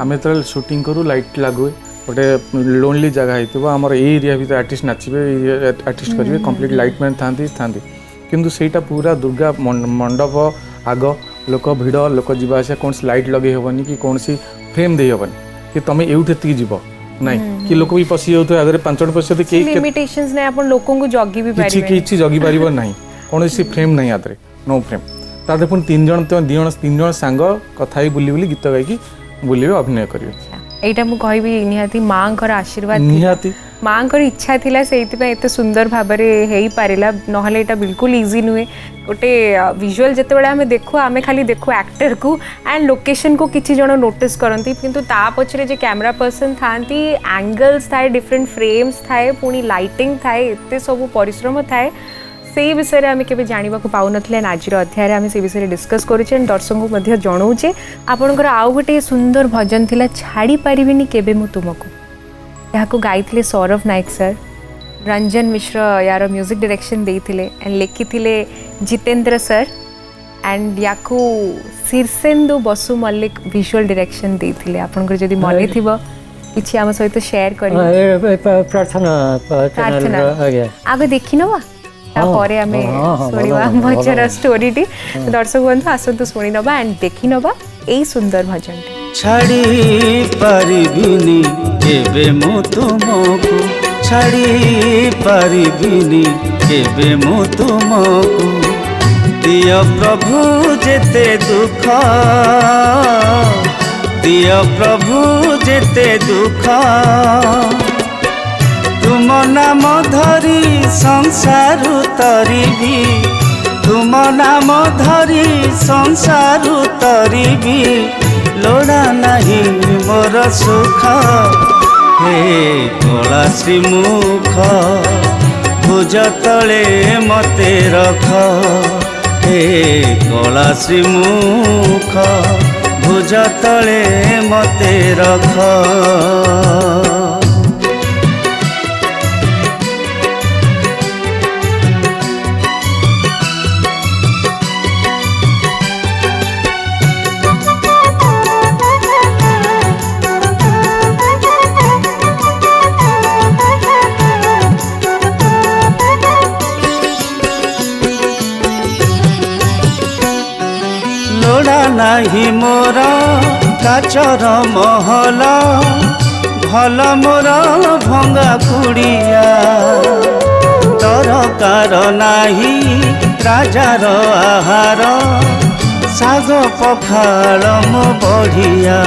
आमे तो शूटिंग करू लाइट लागो गोटे लोनली जगह हितबो हमर एरिया भी आर्टिस्ट नाचिबे आर्टिस्ट करिवे कंप्लीट लाइट मैन थांती किंतु सेटा पूरा दुर्गा मंडप आग लोक भिड़ लोक जीवा आसा कौन लाइट लगे हेबनी कि कौन फ्रेम दे हेबनी कि तुम एठी जीव नहीं कि लोक भी पशि जाऊ आगे 5 जन पशि के लिमिटेशंस ने अपन लोकों को जगी भी पारिबे किछि जगी पारिबो नहीं कौन फ्रेम नहीं आदरे नो फ्रेम तादे पुन 3 जन तो 2 जन 3 जन सांग कथा ही बुली बुली गीत गाई बुलिबे अभिनय करिवे एटा मु कहबी निहाती माँकर आशीर्वाद निहाती माँकर इच्छा थिला सेइतिपा एते सुंदर भाबरे हेई पारिला नहले एटा बिल्कुल इजी नुहे गोटे विजुअल जते बेला हमें देखु आमे खाली देखु एक्टर को एंड लोकेशन को किछि जण नोटिस करंती किंतु ता पछरे जे कैमरा पर्सन थांती एंगल्स थाए डिफरेंट फ्रेम्स थाए पुनी लाइटिंग थाए एते सब परिश्रम थाए से विषय में आम के जानवा पाऊन एंड आज अध्याय आम से विषय डिस्कस करें दर्शक को जनाऊे आपणकर आउ गोटे सुंदर भजन थिला छाड़ी पारिबिनी केबे मु तुमको यहाँ गाई सौरभ नायक सर रंजन मिश्र यार म्यूजिक डायरेक्शन देते एंड लिखी जितेंद्र सर एंड या शीर्षेन्दु बसु मल्लिक विजुअल डायरेक्शन देते आपंकर जदि मन थी किसी आम सहित शेयर कर प्रार्थना आगे देखी नवा तापरे आमे सुनिवा भजन स्टोरीटी दर्शक बंधु आसतु शुणी नवा एंड देखी नवा एई सुंदर भजन छाड़ी पारिबिनी केबे मु तुमको छाड़ी पारिबिनी केबे मु तुमको दिय प्रभु जेते दुख दिय प्रभु जेते दुख तुम नाम धरी संसार तरिबी तुम नाम धरी संसार तरिबी लोड़ा नहीं मोर सुख हे कला श्रीमुख भुज तले मते रख हे कला श्रीमुख भुज तले मते रख नाही मोर काचर महल भल मोर भंगा कुड़िया दरकार नाही राजार आहार साग पखाल मो बढ़िया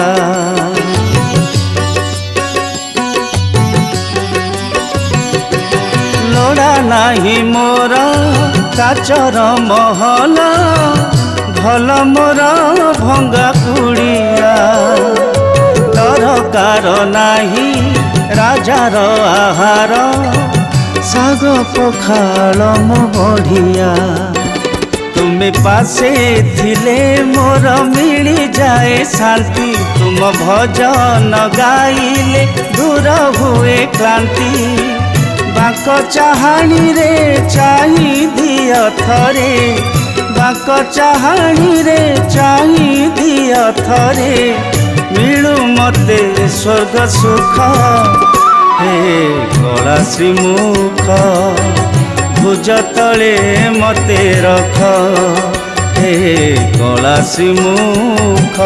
लोड़ा नाही मोर काचर महल भल मोर भंगा कुड़िया दरकार नाही राजार आहार साग पखाल मो बढ़िया तुमे पासे थिले मोर मिली जाए शांति तुम भजन गाइले दूर हुए क्लांति बाक चाहाणी रे चाही दिय थरे बाक चाहाणी रे चाही दिय थरे मिलू मते स्वर्ग सुख हे कला श्रीमुख भुज तले मते रख हे कला श्रीमुख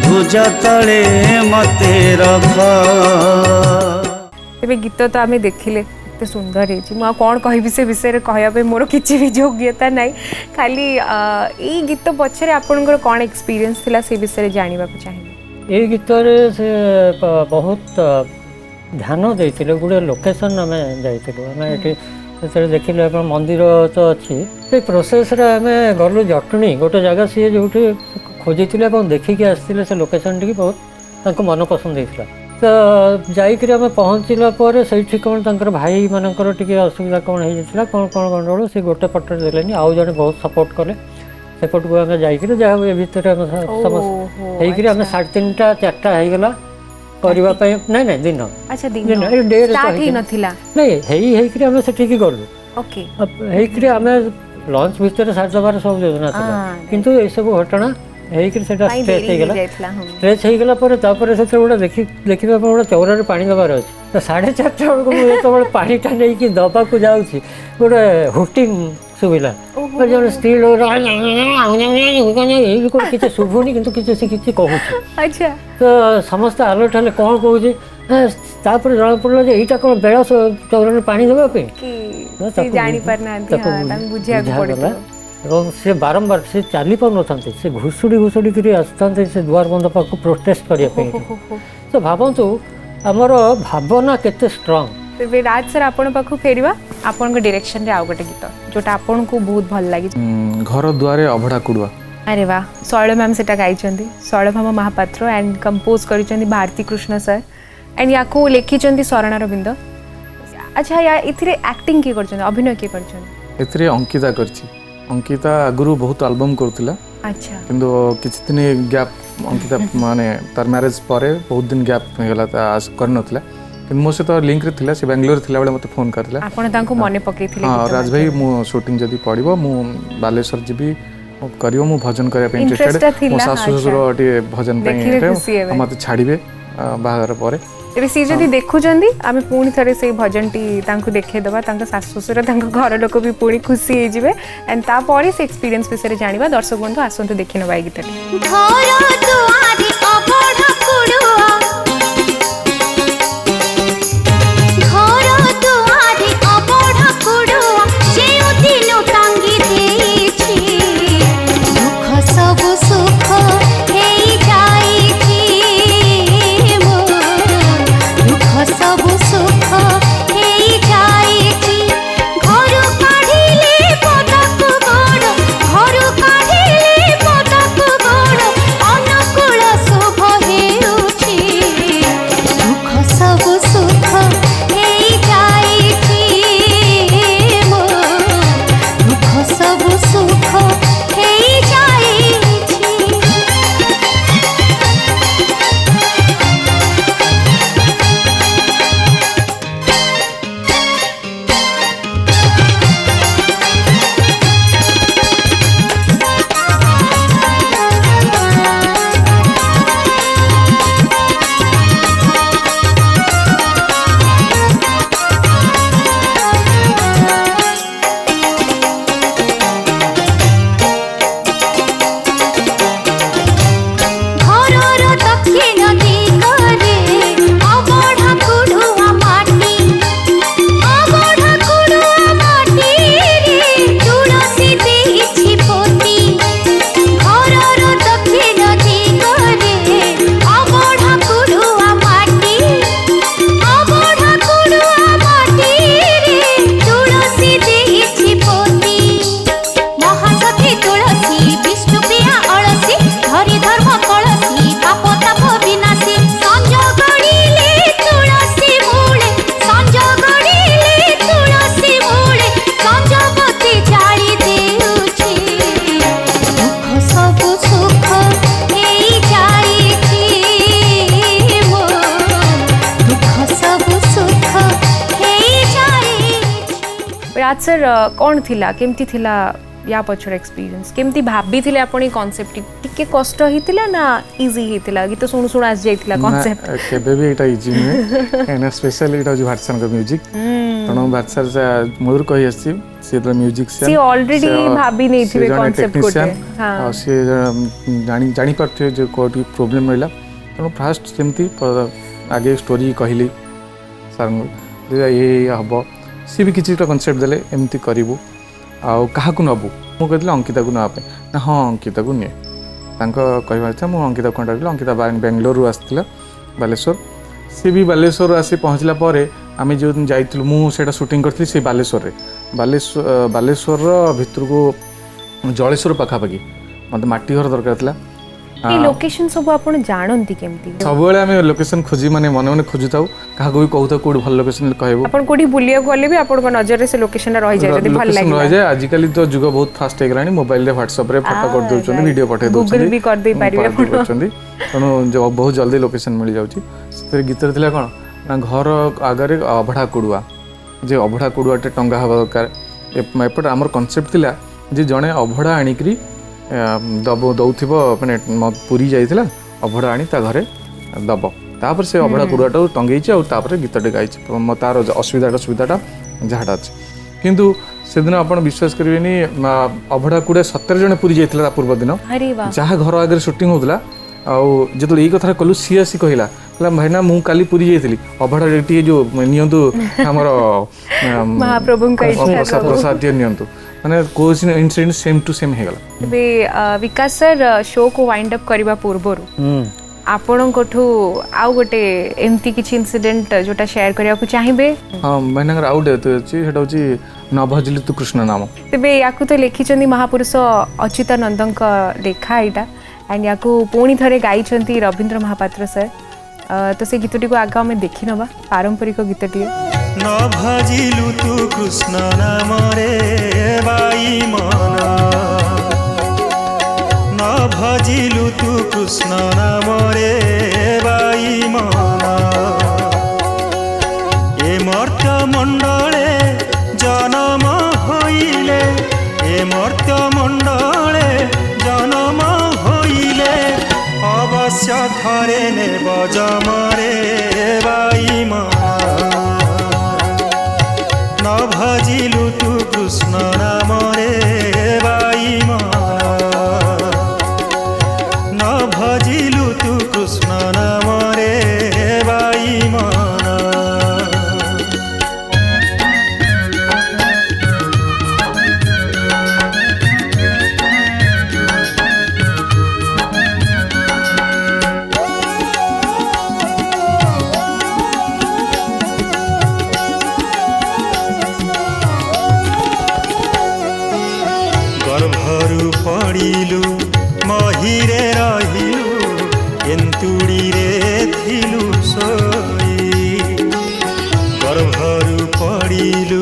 भुज तले मते रख तेरे गीत तो आम देखिले एते सुंदर है कौन कहि से विषय कहया मोर किसी भी योग्यता ना खाली यही गीत पछरे आपनकर कौन एक्सपीरियंस थिला से विषय जानवा चाहिए ये गीत से बहुत ध्यान देते गोटे लोकेशन आम जाइए देखिले मंदिर तो अच्छी से प्रोसेस आम गलु जटणी गोटे जगह सी जो खोजी देखिकी आसते से लोकेशन टी बहुत मन पसंद होता तो जाइए आम पहुँचला से कौन तर भाई मानकर टी असुविधा कौन होता कौन कौन गंडगोल से गोटे पटे देलेनि आउ जड़े बहुत सपोर्ट कले सेपट को आम जाइए जहाँ ये भितर समस्त आम 3:30 4टा होगला करने नहीं नहीं दिन अच्छा दिन डे स्टार्ट ही नथिला नहीं हेकरी आम सेठी गलु ओके हेकरी आम लंच भितर 7:30 सब योजना था किंतु ये सब घटना हेकरी सेटा स्ट्रेच हो गला स्ट्रेच हो गला पर तापर से गोटे देखिबा गोटे चौरारे पानी दबार अच्छे तो 4:30 बेलू मुझे जो पानीटा नहीं दबा को जाऊँगी गोटे हुटिंग शुविला जो स्त्री लोग किसी शुभुनि कि किसी कहूँ अच्छा तो समस्त अलर्ट हेल्ले कौन कहूँ जना पड़ा यहाँ कौन बेल चौरारे पानी देवाई सी बारंबार से चली पार न से घुषुड़ी घुषुड़ी कर आसते से दुआर बंध पाक प्रोटेस्ट करने तो भावतु आमर भावना केते स्ट्रांग। तेबे राज सर आपण पाखु फेरिबा आपण डायरेक्शन रे आउ गोटे गीत जोटा आपण को बहुत भल लागी। घर दुआरे अभड़ा कुड़ुआ। अरे वाह शैल मैम सेटा गाइछंती शैलभामा महापात्र एंड कंपोज करिछंती भारती कृष्ण सर एंड याको लेखिछंती शरण अरविंद। अच्छा या इथिरे एक्टिंग की करछंती अभिनय की करछंती? एथिरे अंकिता करछि। अंकिता आगुरु बहुत एल्बम करथिला। अच्छा किंतु किछि दिन गैप अंकिता माने तार मैरिज परे बहुत दिन गैप हो गेला ता आज कर नथिला किंतु मो से तो लिंक रे थिला से बेंगलोर थिला बेले मते फोन करथिला। आपण तांको मने पकेइथिले? हां राज भाई मो शूटिंग जदी पड़िबो मो बालेश्वर जीबी करियो मो भजन करे पे इंटरेस्टेड मो सासु ससुर टी भजन पे मते छाड़ीबे बाहर परे। तेरे सी जदी देखुचंदी आमे पुणी थरे से भजन टी तांको देखे दबा तांका सासु ससुर तांका घर लोक भी पुणी खुशी हे जिवे एंड ता परे से एक्सपीरियंस विषय रे जानिबा। दर्शक बंधु आसंतु देखिनो बाई गीत घर दुआरे अबढ़ा कुड़ुआ घर दुआरे अबढ़ा कुड़ुआ जेउ दिनो टांगी देछि दुख सब सुख हेई जाईछि मो दुख सब सुख हेई जाईछि घर काढिले पदक गोड़ घर काढिले पदक गोड़ अनुकूल शुभ हेउछि दुख सब सुख हेई जाईछि मो दुख सब सुख हेई जाईछि। घरर दक्षिण दिगरे अबढ़ा कुड़ुआ माटी अबढ़ा कुड़ुआ माटी रे तुलसी देइछि पोती घरर दक्षिण दिगरे अबढ़ा कुड़ुआ माटी अबढ़ा कुड़ुआ माटी रे तुलसी देइछि पोती महासती तुलसी विष्णुप्रिया अलसी धरि धर्म कलसी पाप ताप विनाशी संज गड़िले तुलसी मूले संज गड़िले तुलसी मूले संजपति जाली देउछि दुख सब सुख हेई जाईछि मो दुख सब सुख हेई जाईछि। राज सर कौन थिला केमती थिला या पछर एक्सपीरियंस केमती भाबी थिले आपण कांसेप्ट टिके कष्ट हितिला ना इजी हितिला गीत सुनु सुनु आस जाइतिला कांसेप्ट? केबे भी एटा इजी नुहे एना स्पेशली एटा जो भाटसन का म्यूजिक तनो भाटसर से मधुर कहि आसी से तो म्यूजिक से सी ऑलरेडी भाबी नहीं थिबे कांसेप्ट कोटे। हां से जानी पारथे जो कोटी प्रॉब्लम रहला तनो फास्ट जेमती आगे स्टोरी कहली सर ये हबो सी भी किछि कांसेप्ट देले एमती करिवु आउ क्या नबू मुझे कहते अंकिता को नापे ना हाँ अंकिता को निए कहवा इच्छा मुझे अंकिता को कंटाक्ट अंकिता बेंगलोर आसला बालेश्वर सी भी बालेश्वर आसी पहुँचला पर आम जो जाइलु मुझे शूटिंग करी से बालेश्वर बालेश्वर भितर को जलेश्वर पाखापाखि मत मटी घर दरकार था ए लोकेशन सब आपण जानंती केमती? सब बेले आमे लोकेशन खोजी माने मन मन खोजुताउ काहाको भी कहूता कोड भल लोकेशन कहबो आपण कोडी बुलिया गले भी आपण को नजर रे से लोकेशन रहि जाय जदी भल लागे रहि जाय। आज काली तो जुग बहुत फास्ट हे गरानी मोबाइल रे व्हाट्सएप रे फोटो कर दोचोनी वीडियो पठे दोचोनी गूगल भी कर दे पारिबे आपण तनो जो बहुत जल्दी लोकेशन मिल जाउची। से गीत थिला कोन ना घर आगरे अभड़ा कुडुआ जे अभड़ा कुडुआटे टंगा हवा दरकार एपट हमर कांसेप्ट थिला जे जणे अभड़ा आनिकरी दब दौथिब माने पुरी जाइथिला अभड़ा आनी ता घरे दब तापर से अभड़ा कुड़ाटा टंगेइछि आ तापर गीतटे गाइछि तार सुविधाटा जहाँटा अछि किंतु से दिन आपण विश्वास करिवेनी अभड़ा कुड़े 17 जण पुरी जाइथिला पूर्व दिन जहाँ घर आगे शूटिंग होतला आउ जो यही कथा कलु सी आसी कहला भाईना मु काली पुरी जाइथिली अभड़ा टी जो नियंतु हमर महाप्रभु प्रसाद नियंतु माने कोस इंसिडेंट सेम टू सेम हे गला। बे विकास सर शो को वाइंड अप करबा पूर्वरु आपण कोठू आउ गोटे एमती किछि इंसिडेंट जोटा शेयर करिया को चाहिबे? हाँ मैंने आउ डेथ अछि सेटा होछि न भजिलु तू कृष्ण नाम। तेबे याकू तो लिखिचंदी महापुरुष अच्युतानंदଙ୍କ लेखा एटा एंड याकू पुणी थरे गाइचंती रवींद्र महापात्र सर। तो से गीतटी को आगा में देखि नबा पारंपरिक गीतटी। न भजिलु तू कृष्ण नाम रे बाई मन, न भजिलु तू कृष्ण नाम रे बाई मन, ए मर्त्य मंडले जन्म होइले, ए मर्त्य मंडले जन्म होइले, अवश्य थरे नेब जमरे बाई मन, न भजिलु तू कृष्ण नाम रे बाई मन, न भजिलु तू कृष्ण नाम रे बाई मन। गर्भरु पड़िलु महिरे रहिलु, एन्तुड़ी रे थिलु सोई, गर्भरु पड़िलु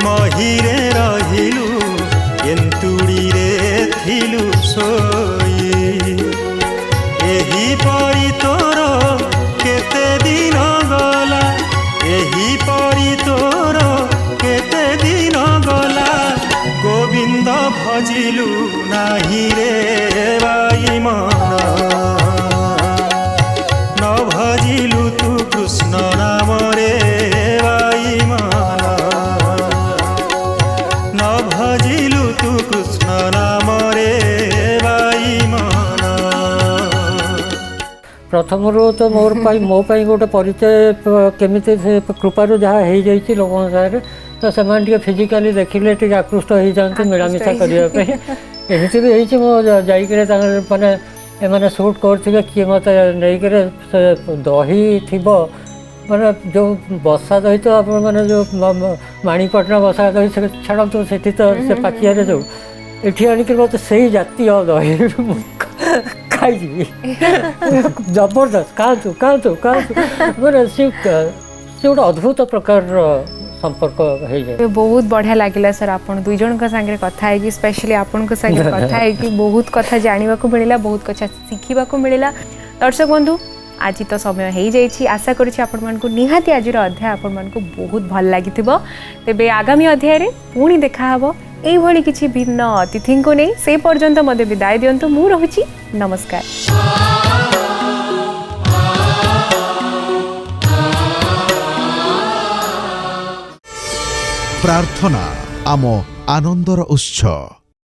महिरे रहिलु, एन्तुड़ी रे थिलु सोई, एही परि तोर केते दिन गला, एही परि तोर केते दिन गला, गोविंद भजिलु नाही रे बाई मन, न भजिलु तू कृष्ण नाम रे बाई मन, न भजिलु तू कृष्ण नाम रे बाई मन। प्रथम तो मोर मो गोटे परिचय केमिति कृपारू जहाँ हो जाइए लोक सारे तो से फिजिकाली देखिले टे आकृष्ट हो जाती मिलामिशा करने एमती भी होती मो जाकर माने एमाने सुट करते किए मत नहीं दही थी माने जो बसा दही तो आप मैंने जो माणीपटना बसा दही से छाड़ तो से से पाचिया जो ये आणिक मत से जातीय दही खाई जबरदस्त खातु खातु खातु मैंने से गोटे अद्भुत प्रकार संपर्क हो जाए। बहुत बढ़िया लगिला सर आपण दुई जन का संगे कथा है कि स्पेशली आपण को संगे कथा है कि बहुत कथा जानिबा को मिलिला, बहुत कथा शिखिबा को मिलिला। दर्शक बंधु आज तो समय हो जाइए, आशा करुछि आपण मन को निहाती आज अध्याय आपण मन को बहुत भल लागिथिबो। तेबे आगामी अध्याय रे पुणी देखा हबो एई भली किछि भिन्न अतिथि को नै। से पर्यंत मते विदाय दियंतु, मु रहुछि नमस्कार। प्रार्थना आम आनंदर उत्सव।